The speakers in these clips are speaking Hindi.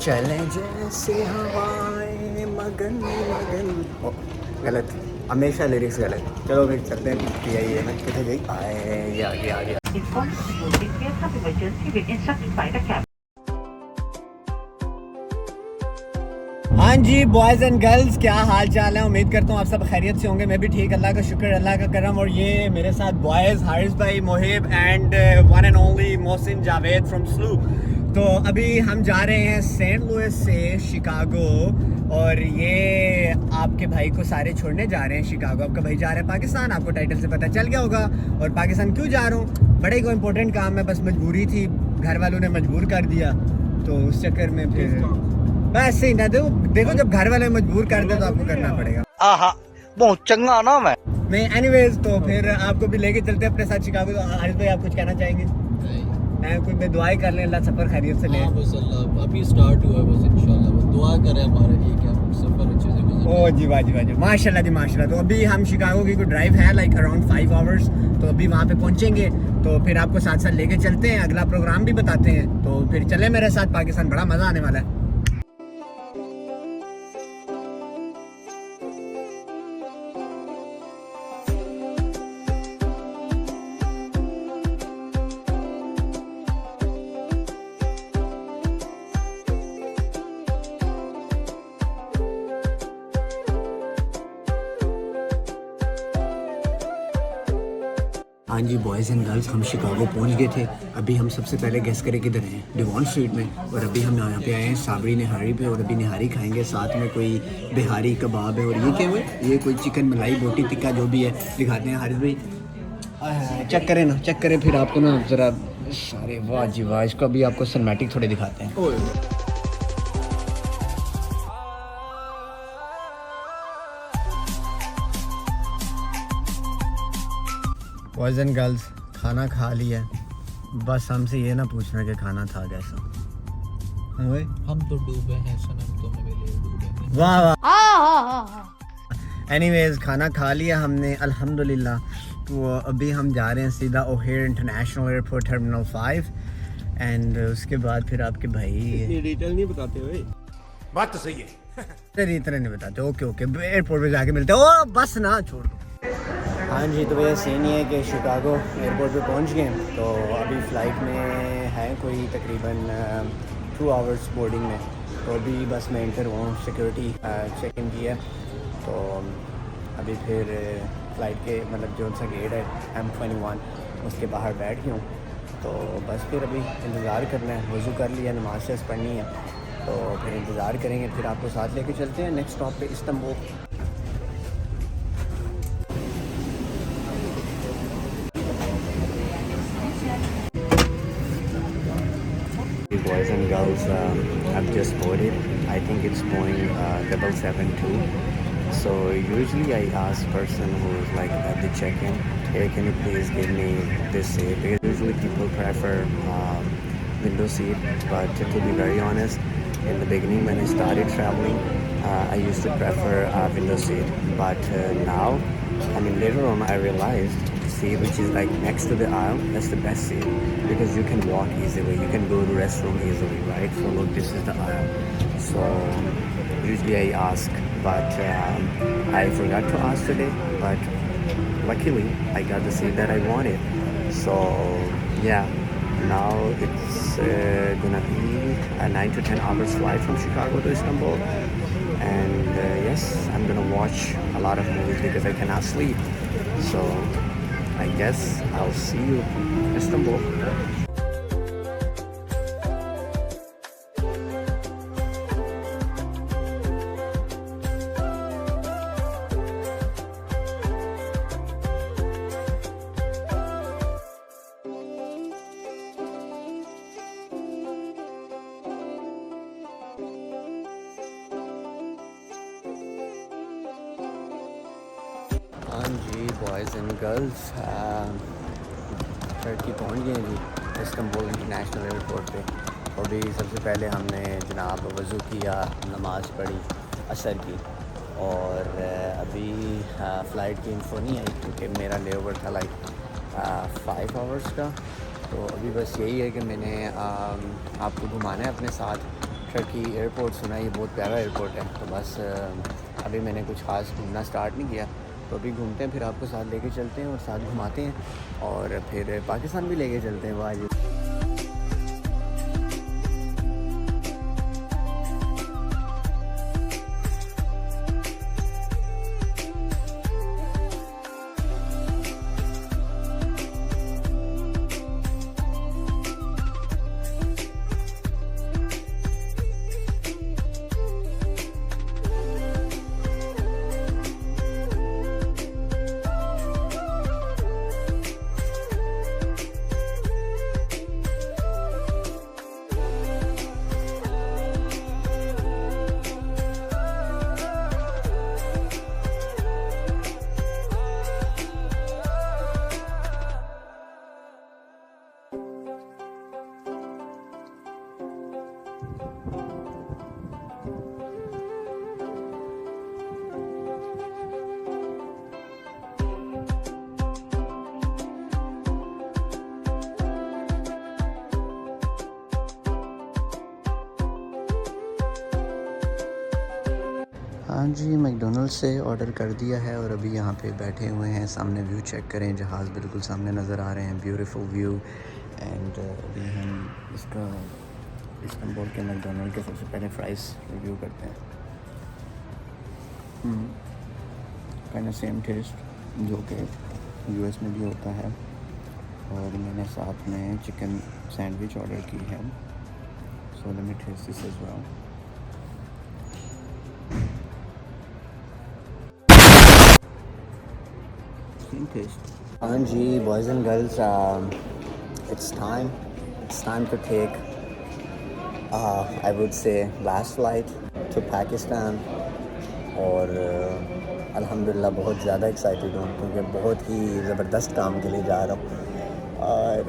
चले जैसे हवाएं मगन मगन। ओ, गलत, हमेशा लिरिक्स गलत। चलो फिर चलते हैं। यही है ना, कितने गई आए, ये आ गया आ गया। हाँ जी बॉयज़ एंड गर्ल्स, क्या हाल चाल है? उम्मीद करता हूँ आप सब खैरियत से होंगे। मैं भी ठीक, अल्लाह का शुक्र, अल्लाह का करम। और ये मेरे साथ बॉयज़ हारिस भाई, Mohib and one and only Mohsin Javed from स्लू। तो अभी हम जा रहे हैं सेंट लुइस से शिकागो, और ये आपके भाई को सारे छोड़ने जा रहे हैं शिकागो। आपका भाई जा रहा है पाकिस्तान, आपको टाइटल से पता चल गया होगा। और पाकिस्तान क्यों जा रहा हूँ? बड़े कोई इंपॉर्टेंट काम है, बस मजबूरी थी, घर वालों ने मजबूर कर दिया, तो उस चक्कर में फिर बस ही ना। देखो जब घर वाले मजबूर कर दे तो आपको करना पड़ेगा। आहा, बहुत चंगा ना मैं। नहीं, एनीवेज तो फिर आपको भी लेके चलते हैं अपने साथ शिकागो। तो हारिस भाई आप कुछ कहना चाहेंगे? मैं कोई मैं दुआएं कर लें, अल्लाह सफर खैरियत से ले। हाँ बस अल्लाह अभी स्टार्ट हुआ है, बस इंशाल्लाह बस दुआ करें हमारे लिए कि हम सफर अच्छे से गुजरे। ओ जी वाह जी वाह जी, माशाल्लाह जी माशाल्लाह। तो अभी हम शिकागो की कोई ड्राइव है लाइक अराउंड 5 आवर्स, तो अभी वहाँ पे पहुँचेंगे, तो फिर आपको साथ साथ लेके चलते हैं, अगला प्रोग्राम भी बताते हैं। तो फिर चले मेरे साथ पाकिस्तान, बड़ा मज़ा आने वाला है। हाँ जी बॉयज़ एंड गर्ल्स, हम शिकागो पहुँच गए थे। अभी हम सबसे पहले गेस करें किधर हैं? डिवॉन स्ट्रीट में। और अभी हम यहाँ पे आए हैं साबरी निहारी पे, और अभी निहारी खाएंगे, साथ में कोई बिहारी कबाब है। और ये क्या हुआ? ये कोई चिकन मलाई बोटी टिक्का जो भी है, दिखाते हैं हारिस भाई। चेक करें ना, चेक करें, फिर आपको ना ज़रा सारे वाह जी वाह, इसको अभी आपको सिनेमैटिक थोड़े दिखाते हैं। बॉयज़ एंड गर्ल्स, खाना खा लिया, बस हमसे ये ना पूछना कि खाना था कैसा। हम तो डूबे हैं सनम, तो मेरे लिए डूबे हैं। वाह वाह। एनीवेज खाना खा लिया हमने अल्हम्दुलिल्लाह। तो अभी हम जा रहे हैं सीधा O'Hare international airport terminal 5, and उसके बाद फिर आपके भाई डिटेल नहीं बताते हुए। बात तो सही है। इतना नहीं बताते। ओके ओके, एयरपोर्ट पे जाके मिलते हैं। ओ बस ना छोड़ दो। हाँ जी, तो ये सीन ही है कि शिकागो एयरपोर्ट पे पहुंच गए। तो अभी फ़्लाइट में है कोई तकरीबन 2 आवर्स बोर्डिंग में। तो अभी बस मैं इंटर हुआ हूँ, सिक्योरिटी चेक इन किया। तो अभी फिर फ़्लाइट के मतलब जो सा गेट है M21, उसके बाहर बैठ गया हूँ। तो बस फिर अभी इंतज़ार करना है, वज़ू कर लिया, नमाज से पढ़नी है, तो फिर इंतज़ार करेंगे। फिर आपको साथ लेके चलते हैं नेक्स्ट स्टॉप पे Istanbul. Boys and girls, I've just boarded. I think it's Boeing 772. So usually I ask person who's like at the check-in, hey, can you please give me this seat? Because usually people prefer window seat, but to be very honest, in the beginning when I started traveling, I used to prefer window seat. But now, I mean later on I realized seat which is like next to the aisle, that's the best seat, because you can walk easily, you can go to the restroom easily, right? So look, this is the aisle. So usually I ask, but I forgot to ask today, but luckily I got the seat that I wanted. So yeah, now it's gonna be a 9 to 10 hours flight from Chicago to Istanbul, and yes, I'm gonna watch a lot of movies because I cannot sleep. So I guess I'll see you in Istanbul. हाँ जी बॉयज़ एंड गर्ल्स, टर्की पहुँच गए जी इस्तांबुल इंटरनेशनल एयरपोर्ट पे। तो अभी सबसे पहले हमने जनाब वज़ू किया, नमाज़ पढ़ी असर की, और अभी फ़्लाइट की इन्फो नहीं आई क्योंकि मेरा लेओवर था लाइक 5 आवर्स का। तो अभी बस यही है कि मैंने आपको घुमाना है अपने साथ टर्की एयरपोर्ट सुना ये बहुत प्यारा एयरपोर्ट है, तो बस अभी मैंने कुछ ख़ास घूमना स्टार्ट नहीं किया, तो अभी घूमते हैं, फिर आपको साथ लेके चलते हैं और साथ घुमाते हैं और फिर पाकिस्तान भी लेके चलते हैं। वाह हाँ जी, मैकडोनल्ड से ऑर्डर कर दिया है और अभी यहाँ पे बैठे हुए हैं। सामने व्यू चेक करें, जहाज़ बिल्कुल सामने नज़र आ रहे हैं, ब्यूटीफुल व्यू। एंड अभी हम इसका इस्तांबुल के मैकडोनल्ड के सबसे पहले फ्राइज़ रिव्यू करते हैं। काइंड ऑफ सेम टेस्ट जो कि यूएस में भी होता है। और मैंने साथ में चिकन सैंडविच ऑर्डर की है, so let me taste this as well. हाँ जी, boys and girls, it's time to take I would say last flight to Pakistan। और अल्हम्दुलिल्लाह बहुत ज़्यादा एक्साइटेड हूँ क्योंकि बहुत ही ज़बरदस्त काम के लिए जा रहा हूँ। और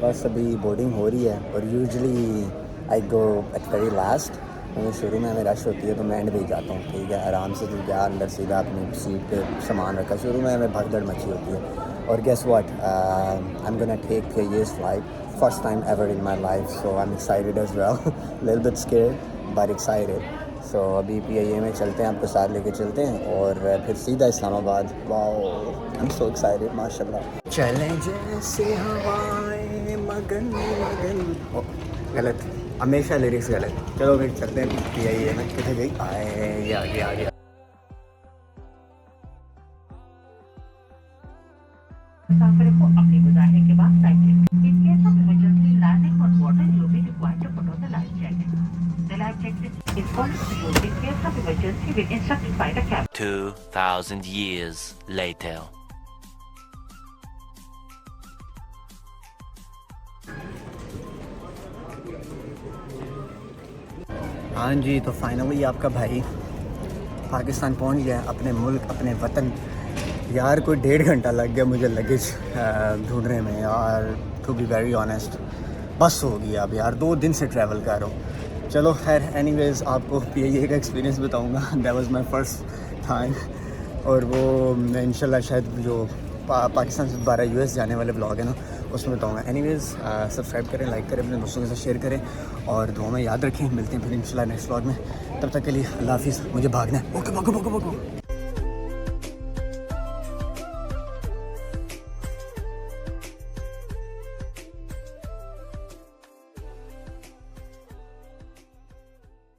बस अभी बोर्डिंग हो रही है और usually I go at very last, क्योंकि शुरू में हमें रश होती है तो मैं एंड पे ही जाता हूँ। ठीक है, आराम से तू जा अंदर, सीधा अपनी सीट पे सामान रखा। शुरू में हमें भगदड़ मची होती है। और guess what, I am gonna take PIA's flight, first time ever in my life, so I am excited as well, little bit scared but excited. So अभी PIA में चलते हैं, आपको साथ लेके चलते हैं और फिर सीधा Islamabad. Wow, I am so excited, माशाल्लाह। चलें जैसे हवाएं मगन मगन, गलत, हमेशा लिरिक्स गलत। चलो फिर चलते हैं PIA में। कितने गई आए, ये आ गया। मुसाफिर को अपनी गुजारने के बाद cycle in case of emergency landing on water you will required to put on the life jacket. The life jacket is called to use in case of emergency with instructed by the captain. 2000 years later। हाँ जी, तो फाइनली आपका भाई पाकिस्तान पहुंच गया, अपने मुल्क, अपने वतन। यार कोई 1.5 घंटा लग गया मुझे लगेज ढूंढने में यार, टू बी वेरी ऑनेस्ट। बस हो गया अब यार, 2 दिन से ट्रैवल कर रहा हूँ। चलो खैर, एनीवेज आपको PIA का एक्सपीरियंस बताऊँगा। That was my first time, और वो मैं इंशाल्लाह शायद जो पाकिस्तान से दोबारा US जाने वाले ब्लॉग है ना, उसमें बताऊँगा। एनीवेज सब्सक्राइब करें, लाइक करें, अपने दोस्तों के साथ शेयर करें और दुआ में याद रखें। मिलते हैं फिर इंशाल्लाह नेक्स्ट ब्लॉग में। तब तक के लिए अल्लाह हाफिज़। मुझे भागना है। ओके, भागो।